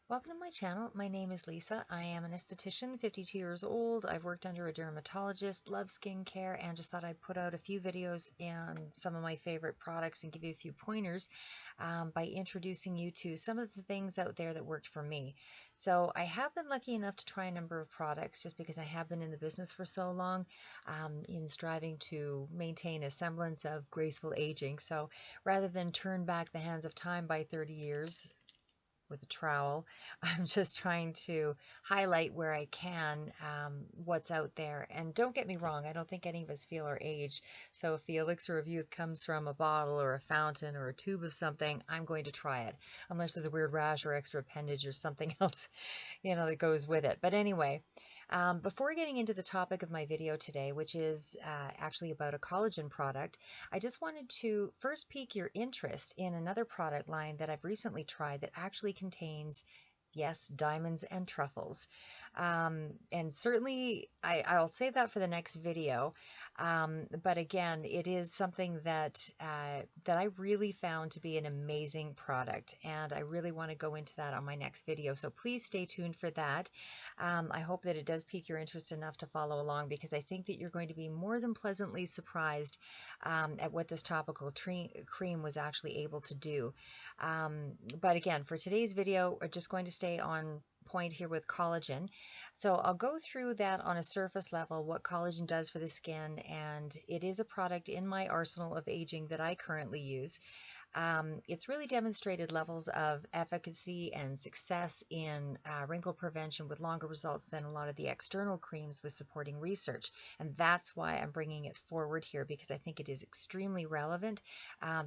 Welcome to my channel. My name is Lisa. I am an esthetician, 52 years old. I've worked under a dermatologist, love skincare, and just thought I'd put out a few videos on some of my favorite products and give you a few pointers by introducing you to some of the things out there that worked for me. So I have been lucky enough to try a number of products just because I have been in the business for so long in striving to maintain a semblance of graceful aging. So rather than turn back the hands of time by 30 years, with a trowel. I'm just trying to highlight where I can what's out there. And don't get me wrong, I don't think any of us feel our age. So if the elixir of youth comes from a bottle or a fountain or a tube of something, I'm going to try it. Unless there's a weird rash or extra appendage or something else, that goes with it. But anyway, before getting into the topic of my video today, which is actually about a collagen product, I just wanted to first pique your interest in another product line that I've recently tried that actually contains, yes, diamonds and truffles. And certainly I'll save that for the next video. But again, it is something that that I really found to be an amazing product, and I really want to go into that on my next video. So please stay tuned for that. I hope that it does pique your interest enough to follow along, because I think that you're going to be more than pleasantly surprised at what this topical cream was actually able to do. But again, for today's video, we're just going to stay on point here with collagen. So I'll go through that on a surface level, what collagen does for the skin, and it is a product in my arsenal of aging that I currently use. It's really demonstrated levels of efficacy and success in wrinkle prevention with longer results than a lot of the external creams with supporting research. And that's why I'm bringing it forward here, because I think it is extremely relevant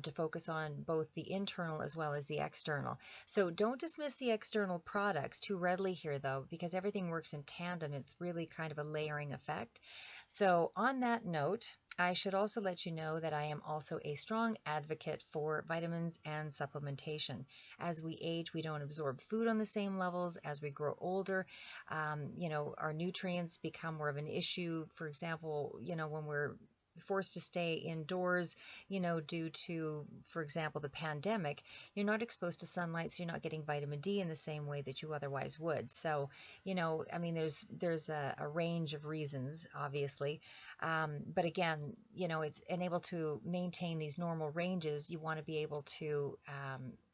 to focus on both the internal as well as the external. So don't dismiss the external products too readily here, though, because everything works in tandem. It's really kind of a layering effect. So on that note, I should also let you know that I am also a strong advocate for vitamins and supplementation. As we age, we don't absorb food on the same levels. As we grow older, our nutrients become more of an issue. For example, when we're forced to stay indoors, due to, for example, the pandemic, you're not exposed to sunlight, so you're not getting vitamin D in the same way that you otherwise would. So, I mean, there's a range of reasons, obviously. But again, it's able to maintain these normal ranges. You want to be able to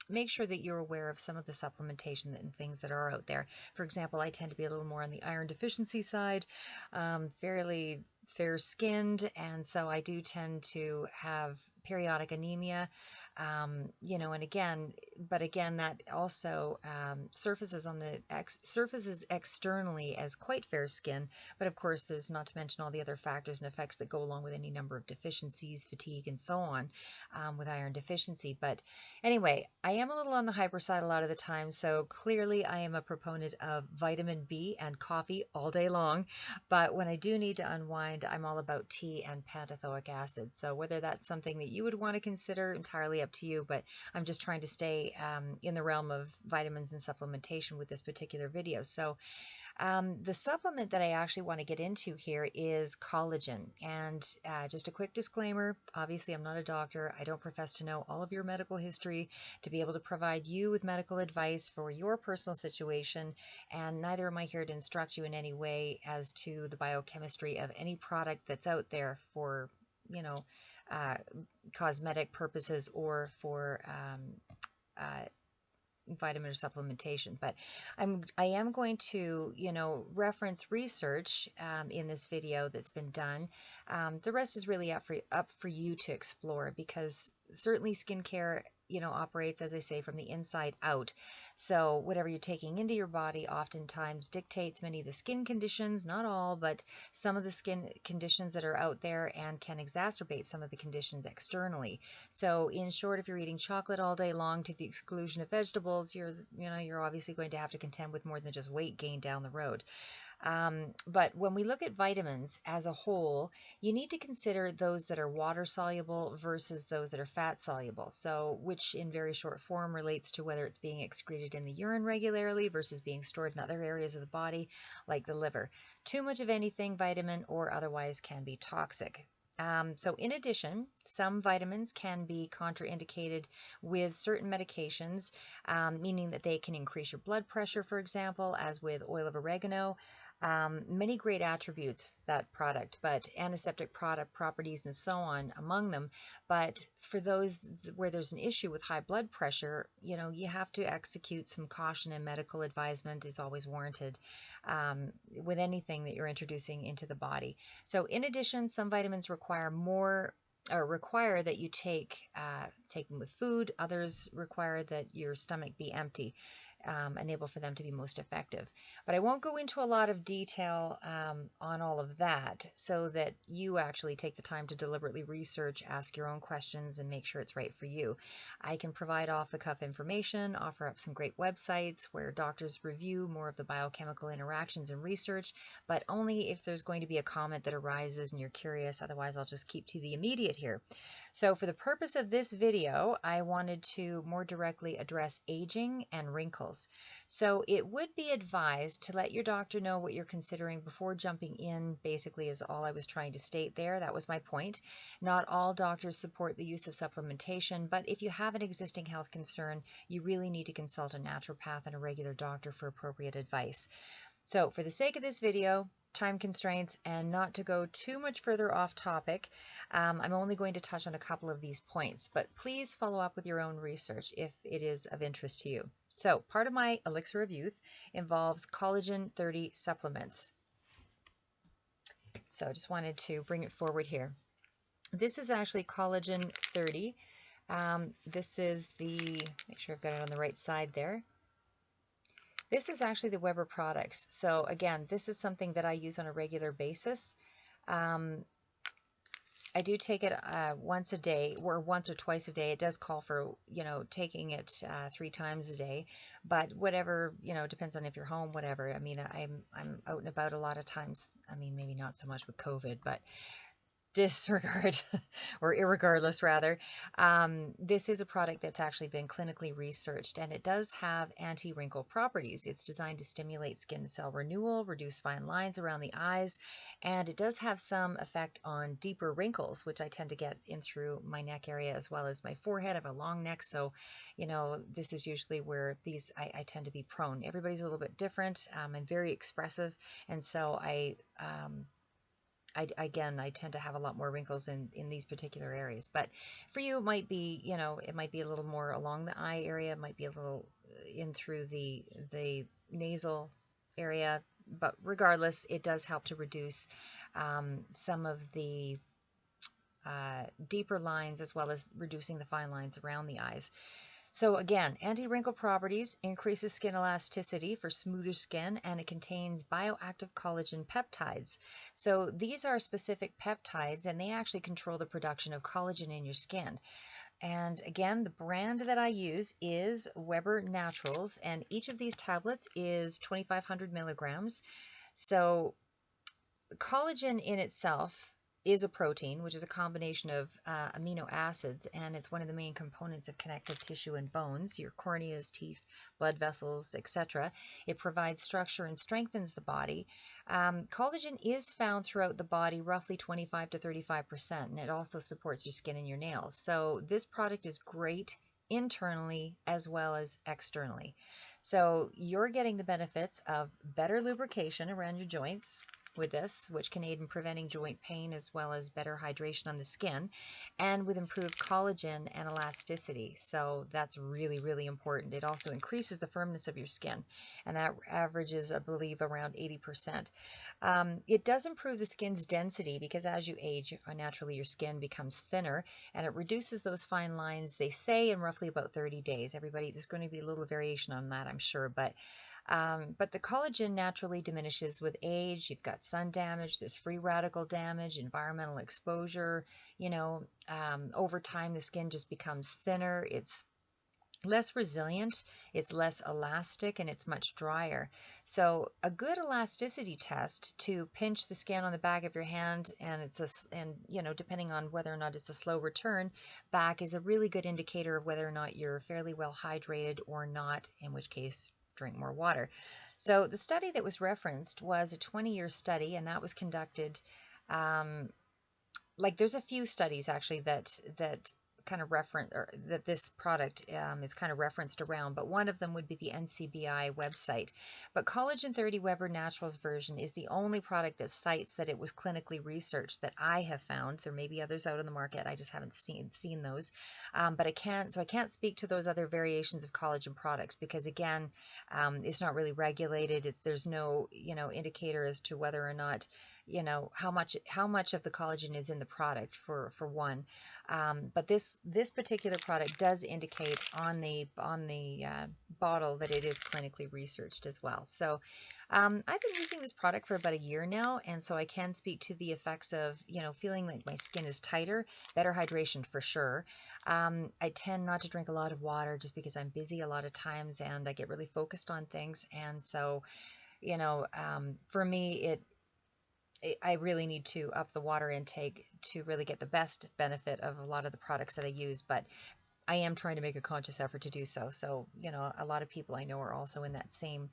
make sure that you're aware of some of the supplementation and things that are out there. For example, I tend to be a little more on the iron deficiency side, fairly fair-skinned, and so I do tend to have periodic anemia, and again, that also surfaces externally as quite fair skin. But of course, there's not to mention all the other factors and effects that go along with any number of deficiencies, fatigue, and so on with iron deficiency. But anyway, I am a little on the hyper side a lot of the time, so clearly I am a proponent of vitamin B and coffee all day long. But when I do need to unwind, I'm all about tea and pantothenic acid. So whether that's something that you would want to consider, entirely up to you, but I'm just trying to stay in the realm of vitamins and supplementation with this particular video. So the supplement that I actually want to get into here is collagen. And just a quick disclaimer, obviously I'm not a doctor. I don't profess to know all of your medical history to be able to provide you with medical advice for your personal situation, and neither am I here to instruct you in any way as to the biochemistry of any product that's out there for, uh, cosmetic purposes or for vitamin or supplementation. But I am going to reference research in this video that's been done. The rest is really up for you to explore, because certainly skincare operates, as I say, from the inside out. So whatever you're taking into your body oftentimes dictates many of the skin conditions, not all, but some of the skin conditions that are out there, and can exacerbate some of the conditions externally. So in short, if you're eating chocolate all day long to the exclusion of vegetables, you're obviously going to have to contend with more than just weight gain down the road. But when we look at vitamins as a whole, you need to consider those that are water soluble versus those that are fat soluble. So, which in very short form relates to whether it's being excreted in the urine regularly versus being stored in other areas of the body, like the liver. Too much of anything, vitamin or otherwise, can be toxic. So in addition, some vitamins can be contraindicated with certain medications, meaning that they can increase your blood pressure, for example, as with oil of oregano. Many great attributes, that product, but antiseptic product properties and so on among them. But for those where there's an issue with high blood pressure, you have to execute some caution, and medical advisement is always warranted with anything that you're introducing into the body. So in addition, some vitamins require that you take them with food. Others require that your stomach be empty, enable for them to be most effective. But I won't go into a lot of detail on all of that, so that you actually take the time to deliberately research, ask your own questions, and make sure it's right for you. I can provide off-the-cuff information, offer up some great websites where doctors review more of the biochemical interactions and research, but only if there's going to be a comment that arises and you're curious. Otherwise, I'll just keep to the immediate here. So for the purpose of this video, I wanted to more directly address aging and wrinkles. So it would be advised to let your doctor know what you're considering before jumping in, basically, is all I was trying to state there. That was my point. Not all doctors support the use of supplementation, but if you have an existing health concern, you really need to consult a naturopath and a regular doctor for appropriate advice. So for the sake of this video, time constraints, and not to go too much further off topic, I'm only going to touch on a couple of these points, but please follow up with your own research if it is of interest to you. So part of my Elixir of Youth involves collagen 30 supplements. So I just wanted to bring it forward here. This is actually collagen 30. This is make sure I've got it on the right side there. This is actually the WEBBER products. So again, this is something that I use on a regular basis. I do take it once a day, or once or twice a day. It does call for, taking it 3 times a day, but whatever, depends on if you're home, whatever. I mean, I'm out and about a lot of times. I mean, maybe not so much with COVID, but disregard or irregardless rather, this is a product that's actually been clinically researched, and it does have anti-wrinkle properties. It's designed to stimulate skin cell renewal, reduce fine lines around the eyes, and it does have some effect on deeper wrinkles, which I tend to get in through my neck area as well as my forehead. I have a long neck, so this is usually where I tend to be prone. Everybody's a little bit different and very expressive, and so I tend to have a lot more wrinkles in these particular areas. But for you, it might be, it might be a little more along the eye area. It might be a little in through the nasal area. But regardless, it does help to reduce some of the deeper lines, as well as reducing the fine lines around the eyes. So again, anti-wrinkle properties, increases skin elasticity for smoother skin, and it contains bioactive collagen peptides. So these are specific peptides, and they actually control the production of collagen in your skin. And again, the brand that I use is WEBBER Naturals, and each of these tablets is 2,500 milligrams. So collagen in itself is a protein, which is a combination of amino acids, and it's one of the main components of connective tissue and bones, your corneas, teeth, blood vessels, etc. It provides structure and strengthens the body. Collagen is found throughout the body, roughly 25 to 35%, and it also supports your skin and your nails. So this product is great internally as well as externally. So you're getting the benefits of better lubrication around your joints with this, which can aid in preventing joint pain, as well as better hydration on the skin, and with improved collagen and elasticity. So that's really, really important. It also increases the firmness of your skin, and that averages, I believe, around 80%. It does improve the skin's density, because as you age, naturally your skin becomes thinner, and it reduces those fine lines, they say, in roughly about 30 days. There's going to be a little variation on that, I'm sure, but the collagen naturally diminishes with age. You've got sun damage, there's free radical damage, environmental exposure. Over time, the skin just becomes thinner. It's less resilient, it's less elastic, and it's much drier. So a good elasticity test to pinch the skin on the back of your hand, and depending on whether or not it's a slow return back, is a really good indicator of whether or not you're fairly well hydrated or not, in which case drink more water. So the study that was referenced was a 20-year study, and that was conducted like there's a few studies actually that kind of reference, or that this product is kind of referenced around, but one of them would be the NCBI website. But Collagen 30 Weber Naturals version is the only product that cites that it was clinically researched that I have found. There may be others out in the market, I just haven't seen those. But I can't speak to those other variations of collagen products because again, it's not really regulated. There's no, indicator as to whether or not, how much of the collagen is in the product for one. But this particular product does indicate on the bottle that it is clinically researched as well. So I've been using this product for about a year now, and so I can speak to the effects of, feeling like my skin is tighter, better hydration for sure. I tend not to drink a lot of water just because I'm busy a lot of times and I get really focused on things. And so, for me, I really need to up the water intake to really get the best benefit of a lot of the products that I use, but I am trying to make a conscious effort to do so. So, a lot of people I know are also in that same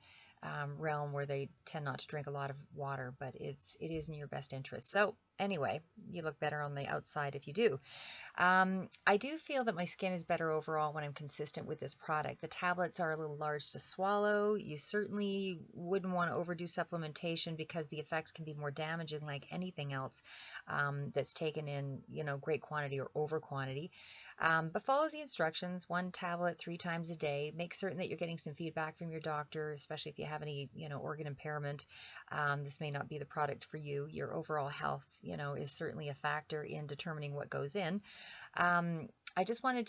realm where they tend not to drink a lot of water, but it is in your best interest. So anyway, you look better on the outside if you do. I do feel that my skin is better overall when I'm consistent with this product. The tablets are a little large to swallow. You certainly wouldn't want to overdo supplementation because the effects can be more damaging like anything else that's taken in, great quantity or over quantity. But follow the instructions, 1 tablet 3 times a day. Make certain that you're getting some feedback from your doctor, especially if you have any, organ impairment. This may not be the product for you. Your overall health, is certainly a factor in determining what goes in. I just wanted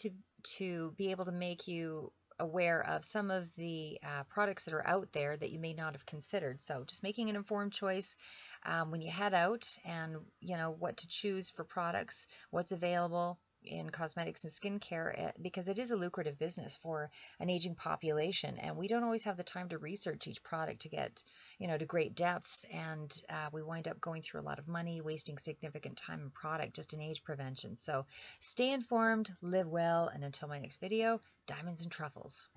to be able to make you aware of some of the products that are out there that you may not have considered. So just making an informed choice when you head out, and what to choose for products, what's available in cosmetics and skincare, because it is a lucrative business for an aging population, and we don't always have the time to research each product to get to great depths, and we wind up going through a lot of money, wasting significant time and product just in age prevention. So stay informed, live well, and until my next video, diamonds and truffles.